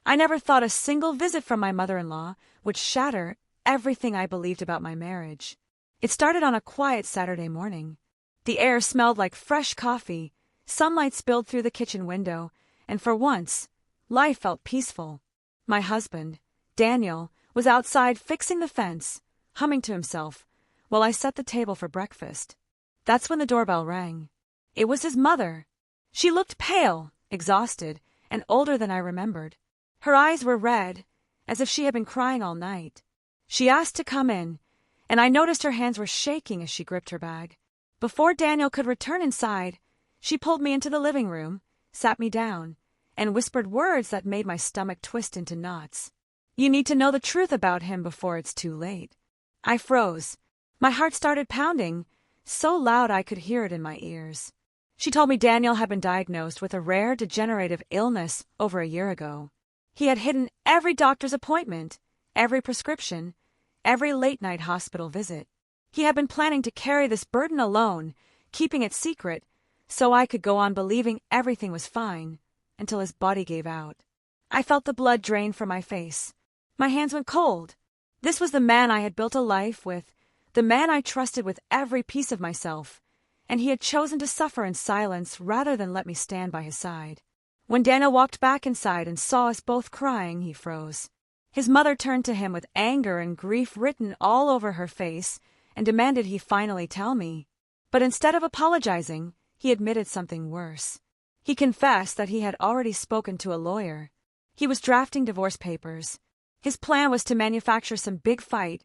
I never thought a single visit from my mother-in-law would shatter everything I believed about my marriage. It started on a quiet Saturday morning. The air smelled like fresh coffee, sunlight spilled through the kitchen window, and for once, life felt peaceful. My husband, Daniel, was outside fixing the fence, humming to himself, while I set the table for breakfast. That's when the doorbell rang. It was his mother. She looked pale, exhausted, and older than I remembered. Her eyes were red, as if she had been crying all night. She asked to come in, and I noticed her hands were shaking as she gripped her bag. Before Daniel could return inside, she pulled me into the living room, sat me down, and whispered words that made my stomach twist into knots. "You need to know the truth about him before it's too late." I froze. My heart started pounding, so loud I could hear it in my ears. She told me Daniel had been diagnosed with a rare degenerative illness over a year ago. He had hidden every doctor's appointment, every prescription, every late-night hospital visit. He had been planning to carry this burden alone, keeping it secret, so I could go on believing everything was fine, until his body gave out. I felt the blood drain from my face. My hands went cold. This was the man I had built a life with, the man I trusted with every piece of myself, and he had chosen to suffer in silence rather than let me stand by his side. When Daniel walked back inside and saw us both crying, he froze. His mother turned to him with anger and grief written all over her face and demanded he finally tell me. But instead of apologizing, he admitted something worse. He confessed that he had already spoken to a lawyer. He was drafting divorce papers. His plan was to manufacture some big fight,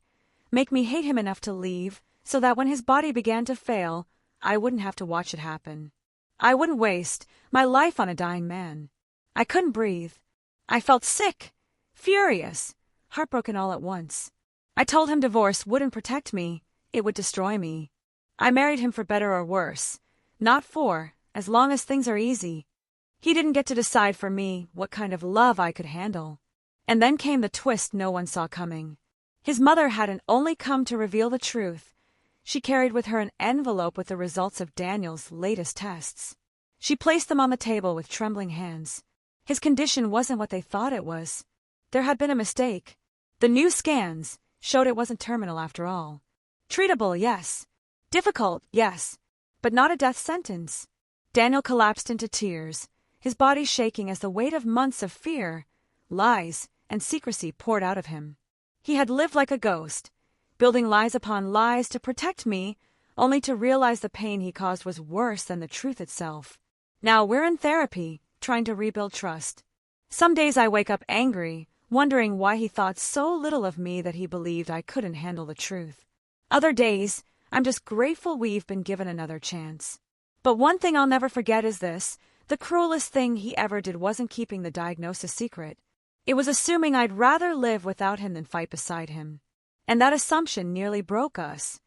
make me hate him enough to leave, so that when his body began to fail, I wouldn't have to watch it happen. I wouldn't waste my life on a dying man. I couldn't breathe. I felt sick, furious, heartbroken all at once. I told him divorce wouldn't protect me, it would destroy me. I married him for better or worse, not for as long as things are easy. He didn't get to decide for me what kind of love I could handle. And then came the twist no one saw coming. His mother hadn't only come to reveal the truth. She carried with her an envelope with the results of Daniel's latest tests. She placed them on the table with trembling hands. His condition wasn't what they thought it was. There had been a mistake. The new scans showed it wasn't terminal after all. Treatable, yes. Difficult, yes. But not a death sentence. Daniel collapsed into tears, his body shaking as the weight of months of fear, lies, and secrecy poured out of him. He had lived like a ghost, building lies upon lies to protect me, only to realize the pain he caused was worse than the truth itself. Now we're in therapy, trying to rebuild trust. Some days I wake up angry, wondering why he thought so little of me that he believed I couldn't handle the truth. Other days, I'm just grateful we've been given another chance. But one thing I'll never forget is this: the cruelest thing he ever did wasn't keeping the diagnosis secret. It was assuming I'd rather live without him than fight beside him. And that assumption nearly broke us.